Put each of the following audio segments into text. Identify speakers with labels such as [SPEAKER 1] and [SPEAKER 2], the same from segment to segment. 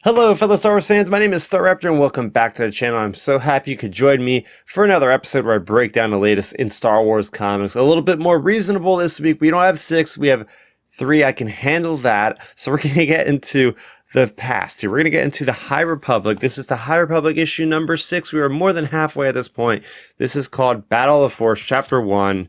[SPEAKER 1] Hello, fellow Star Wars fans. My name is Starrapter, and welcome back to the channel. I'm so happy you could join me for another episode where I break down the latest in Star Wars comics. A little bit more reasonable this week. We don't have 6, we have 3. I can handle that. So we're going to get into the past here. We're going to get into the High Republic. This is the High Republic issue number 6. We are more than halfway at this point. This is called Battle of the Force, Chapter 1,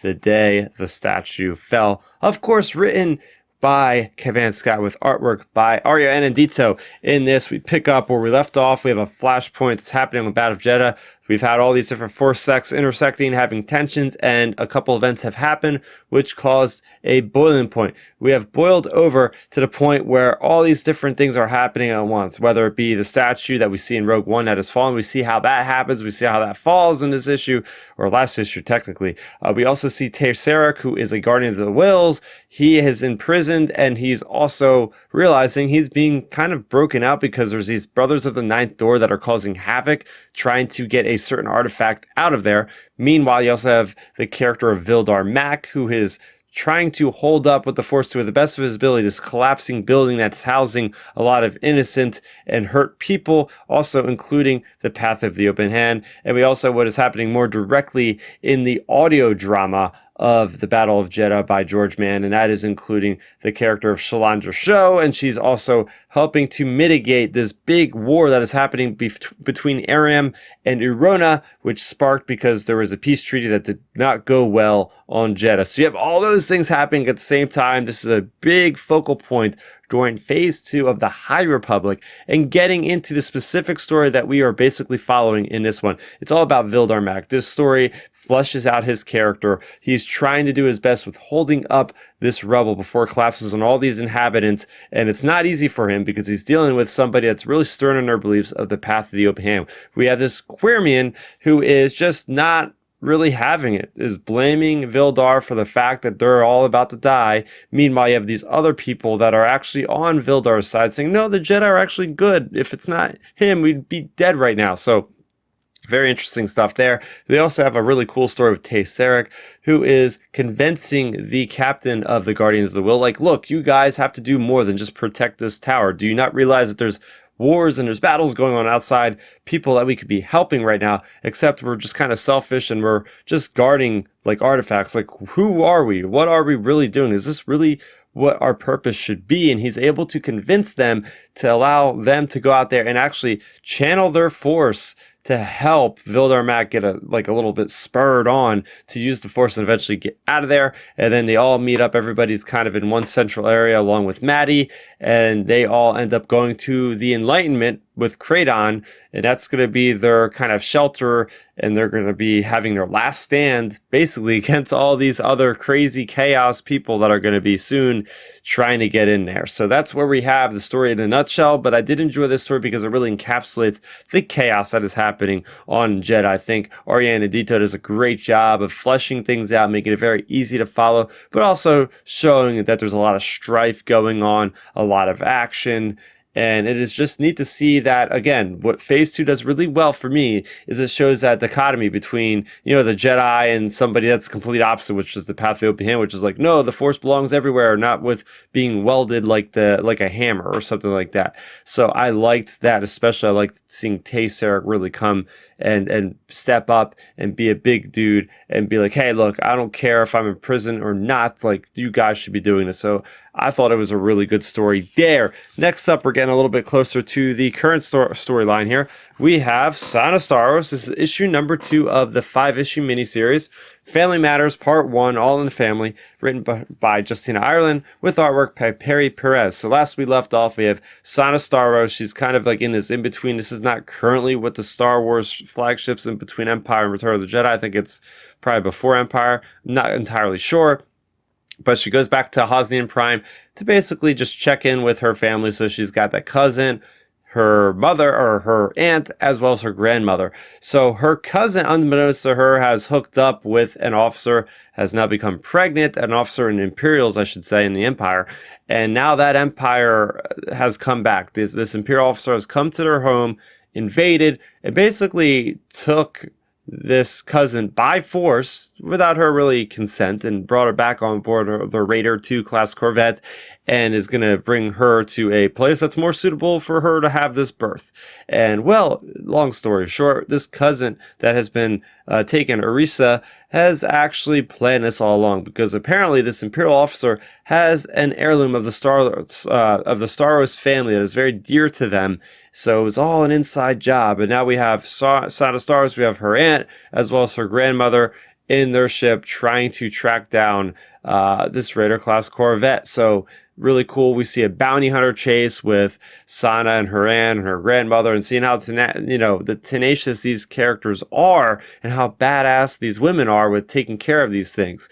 [SPEAKER 1] The Day the Statue Fell. Of course, written by Avon Starros with artwork by Arya Anandito. In this, we pick up where we left off. We have a flashpoint that's happening on the Battle of Jedha. We've had all these different force sects intersecting, having tensions, and a couple events have happened, which caused a boiling point. We have boiled over to the point where all these different things are happening at once, whether it be the statue that we see in Rogue One that has fallen. We see how that happens. We see how that falls in this issue, or last issue, technically. We also see Tesseract, who is a guardian of the wills. He is imprisoned, and he's also realizing he's being kind of broken out because there's these brothers of the Ninth Door that are causing havoc, trying to get a certain artifact out of there. Meanwhile, you also have the character of Vildar Mac, who is trying to hold up with the Force to the best of his ability, this collapsing building that's housing a lot of innocent and hurt people, also including the Path of the Open Hand. And we also what is happening more directly in the audio drama of the Battle of Jedha by George Mann, and that is including the character of Shalandra Show, and she's also helping to mitigate this big war that is happening between Aram and Urona, which sparked because there was a peace treaty that did not go well on Jedha. So you have all those things happening at the same time. This is a big focal point during phase 2 of the High Republic and getting into the specific story that we are basically following in this one. It's all about Vildar Mac. This story fleshes out his character. He's trying to do his best with holding up this rebel before it collapses on all these inhabitants, and it's not easy for him because he's dealing with somebody that's really stern in their beliefs of the Path of the Open Hand. We have this Quirmian who is just not really having it, is blaming Vildar for the fact that they're all about to die. Meanwhile, you have these other people that are actually on Vildar's side saying, no, the Jedi are actually good. If it's not him, we'd be dead right now. So very interesting stuff there. They also have a really cool story with Tesseract, who is convincing the captain of the Guardians of the Will, like, look, you guys have to do more than just protect this tower. Do you not realize that there's wars and there's battles going on outside, people that we could be helping right now, except we're just kind of selfish and we're just guarding like artifacts. Like, who are we? What are we really doing? Is this really what our purpose should be? And he's able to convince them to allow them to go out there and actually channel their force to help Vildar Mac get a little bit spurred on to use the Force and eventually get out of there. And then they all meet up. Everybody's kind of in one central area along with Maddie, and they all end up going to the Enlightenment with Kraydon, and that's going to be their kind of shelter, and they're going to be having their last stand basically against all these other crazy chaos people that are going to be soon trying to get in there. So that's where we have the story in a nutshell, but I did enjoy this story because it really encapsulates the chaos that is happening on Jedha. I think Arya Anandito does a great job of fleshing things out, making it very easy to follow, but also showing that there's a lot of strife going on, a lot of action. And it is just neat to see that, again, what phase 2 does really well for me is it shows that dichotomy between, you know, the Jedi and somebody that's complete opposite, which is the Path of the Open Hand, which is like, no, the Force belongs everywhere, not with being welded like a hammer or something like that. So I liked that, especially I liked seeing Tesseract really come and step up and be a big dude and be like, hey, look, I don't care if I'm in prison or not, like, you guys should be doing this. So I thought it was a really good story there. Next up, we're getting a little bit closer to the current storyline here. We have Avon Starros. This is issue number 2 of the 5-issue miniseries, Family Matters Part 1, All in the Family, written by Justina Ireland with artwork by Perry Perez. So last we left off, we have Avon Starros. She's kind of like in this in-between. This is not currently with the Star Wars flagships in between Empire and Return of the Jedi. I think it's probably before Empire. I'm not entirely sure. But she goes back to Hosnian Prime to basically just check in with her family. So she's got that cousin, her mother or her aunt, as well as her grandmother. So her cousin, unbeknownst to her, has hooked up with an officer, has now become pregnant, an officer in Imperials, I should say, in the Empire. And now that Empire has come back. This Imperial officer has come to their home, invaded, and basically took this cousin by force without her really consent and brought her back on board the Raider 2 class corvette and is going to bring her to a place that's more suitable for her to have this birth. And well, long story short, this cousin that has been taken, Orisa, has actually planned this all along because apparently this Imperial officer has an heirloom of the Starros family that is very dear to them. So it's all an inside job. And now we have Side of Starros, we have her aunt, as well as her grandmother in their ship trying to track down this Raider class corvette. So really cool. We see a bounty hunter chase with Sana and her aunt and her grandmother, and seeing how the tenacious these characters are and how badass these women are with taking care of these things.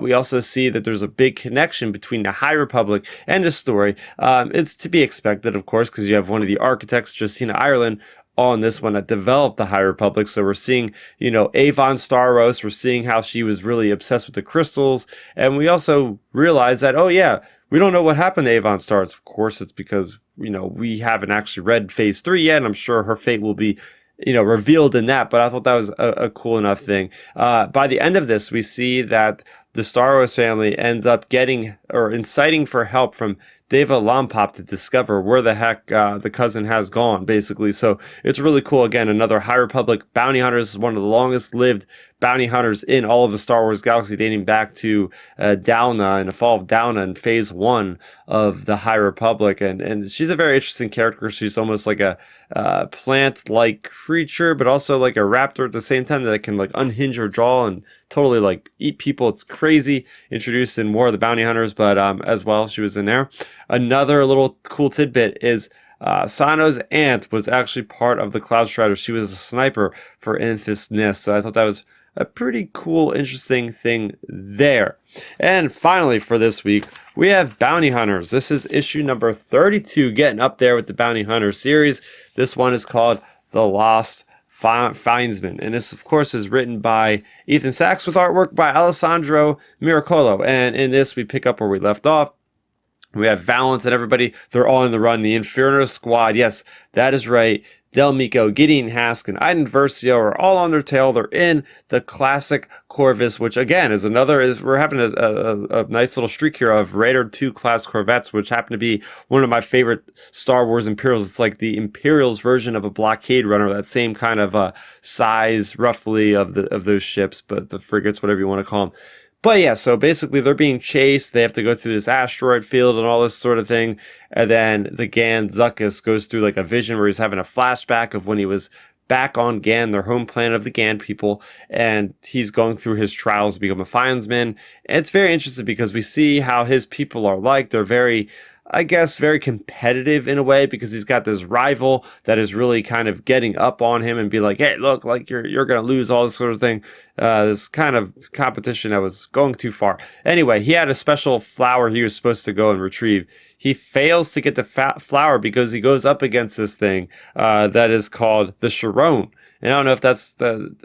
[SPEAKER 1] We also see that there's a big connection between the High Republic and the story. It's to be expected, of course, because you have one of the architects, Justina Ireland, on this one that developed the High Republic. So we're seeing, Avon Starros. We're seeing how she was really obsessed with the crystals. And we also realize that, oh yeah, we don't know what happened to Avon Starros. Of course, it's because, we haven't actually read Phase 3 yet, and I'm sure her fate will be, revealed in that. But I thought that was a cool enough thing. By the end of this, we see that the Starros family ends up getting or inciting for help from Deva Lompop to discover where the heck the cousin has gone, basically. So it's really cool. Again, another High Republic bounty hunter. This is one of the longest lived bounty hunters in all of the Star Wars galaxy, dating back to Dalna and the fall of Dalna in Phase 1 of the High Republic. And she's a very interesting character. She's almost like a plant-like creature, but also like a raptor at the same time that can like unhinge her jaw and totally like eat people. It's crazy. Introduced in War of the Bounty Hunters, but as well, she was in there. Another little cool tidbit is Sano's aunt was actually part of the Cloud Strider. She was a sniper for Enfys Nest. So I thought that was a pretty cool, interesting thing there. And finally for this week, we have Bounty Hunters. This is issue number 32, getting up there with the Bounty Hunter series. This one is called The Lost Findsman. And this, of course, is written by Ethan Sachs with artwork by Alessandro Miracolo. And in this, we pick up where we left off. We have Valance and everybody. They're all in the run. The Inferno Squad. Yes, that is right. Del Mico, Gideon Hask, and Iden Versio are all on their tail. They're in the classic Corvus, which again is we're having a nice little streak here of Raider 2 class Corvettes, which happen to be one of my favorite Star Wars Imperials. It's like the Imperials version of a blockade runner, that same kind of size roughly of those ships, but the frigates, whatever you want to call them. But yeah, so basically they're being chased. They have to go through this asteroid field and all this sort of thing. And then the Gan Zuckuss goes through like a vision where he's having a flashback of when he was back on Gan, their home planet of the Gan people. And he's going through his trials to become a Findsman. And it's very interesting because we see how his people are like. They're very, I guess, very competitive in a way, because he's got this rival that is really kind of getting up on him and be like, hey, look, like you're going to lose, all this sort of thing. This kind of competition that was going too far. Anyway, he had a special flower he was supposed to go and retrieve. He fails to get the flower because he goes up against this thing that is called the Sharon. And I don't know if that's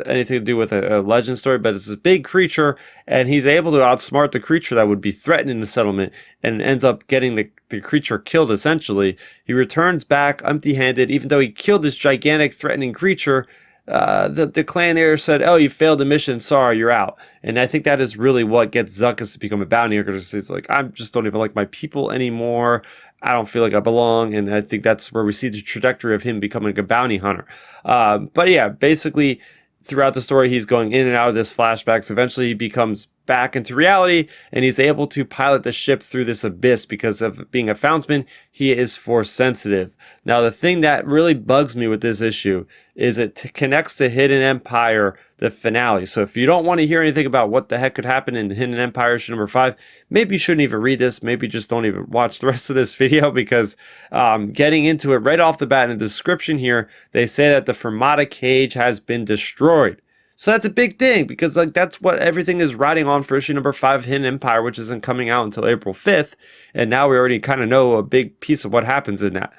[SPEAKER 1] anything to do with a legend story, but it's this big creature, and he's able to outsmart the creature that would be threatening the settlement, and ends up getting the creature killed, essentially. He returns back empty-handed, even though he killed this gigantic, threatening creature. The clan there said, oh, you failed the mission, sorry, you're out. And I think that is really what gets Zuckuss to become a bounty hunter. It's like, I just don't even like my people anymore. I don't feel like I belong, and I think that's where we see the trajectory of him becoming a bounty hunter. But yeah, basically, throughout the story, he's going in and out of this flashbacks. Eventually, he becomes back into reality, and he's able to pilot the ship through this abyss because of being a Foundsman. He is force sensitive. Now, the thing that really bugs me with this issue is it connects to Hidden Empire, the finale. So if you don't want to hear anything about what the heck could happen in Hidden Empire issue number 5, maybe you shouldn't even read this. Maybe just don't even watch the rest of this video, because getting into it right off the bat in the description here, they say that the Fermata cage has been destroyed. So that's a big thing, because like that's what everything is riding on for issue number 5 of Hidden Empire, which isn't coming out until April 5th. And now we already kind of know a big piece of what happens in that.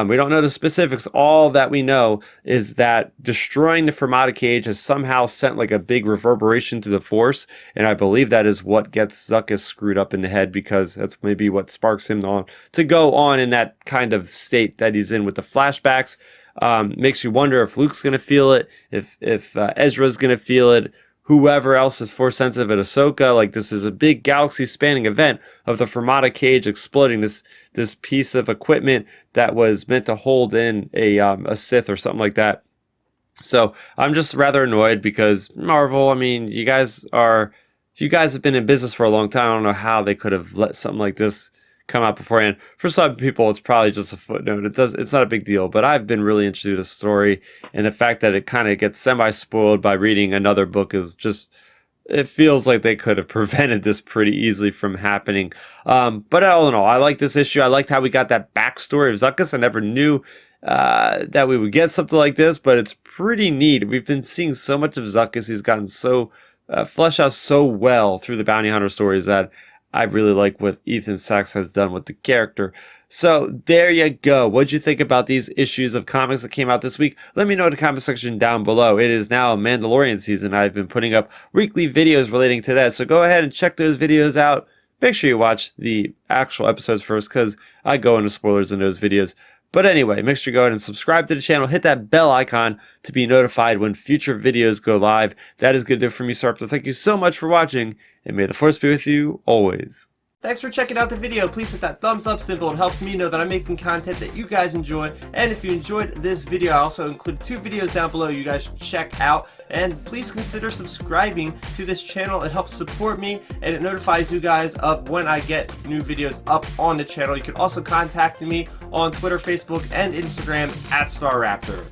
[SPEAKER 1] We don't know the specifics. All that we know is that destroying the Fermata cage has somehow sent like a big reverberation to the Force. And I believe that is what gets Zuckuss screwed up in the head, because that's maybe what sparks him on to go on in that kind of state that he's in with the flashbacks. Makes you wonder if Luke's going to feel it, if Ezra's going to feel it, whoever else is force sensitive at Ahsoka. Like, this is a big galaxy spanning event of the Fermata cage exploding, this piece of equipment that was meant to hold in a Sith or something like that. So I'm just rather annoyed because Marvel, I mean, you guys have been in business for a long time. I don't know how they could have let something like this come out beforehand. For some people, it's probably just a footnote. It's not a big deal, but I've been really interested in the story, and the fact that it kind of gets semi-spoiled by reading another book is just, it feels like they could have prevented this pretty easily from happening. But all in all, I like this issue. I liked how we got that backstory of Zuckuss. I never knew that we would get something like this, but it's pretty neat. We've been seeing so much of Zuckuss. He's gotten so fleshed out so well through the bounty hunter stories that I really like what Ethan Sachs has done with the character. So there you go. What'd you think about these issues of comics that came out this week? Let me know in the comment section down below. It is now Mandalorian season. I've been putting up weekly videos relating to that, so go ahead and check those videos out. Make sure you watch the actual episodes first, because I go into spoilers in those videos. But anyway, make sure you go ahead and subscribe to the channel. Hit that bell icon to be notified when future videos go live. That is good to do for me, Starrapter. Thank you so much for watching, and may the Force be with you always. Thanks for checking out the video. Please hit that thumbs up symbol. It helps me know that I'm making content that you guys enjoy. And if you enjoyed this video, I also include 2 videos down below you guys should check out. And please consider subscribing to this channel. It helps support me, and it notifies you guys of when I get new videos up on the channel. You can also contact me on Twitter, Facebook, and Instagram at Starrapter.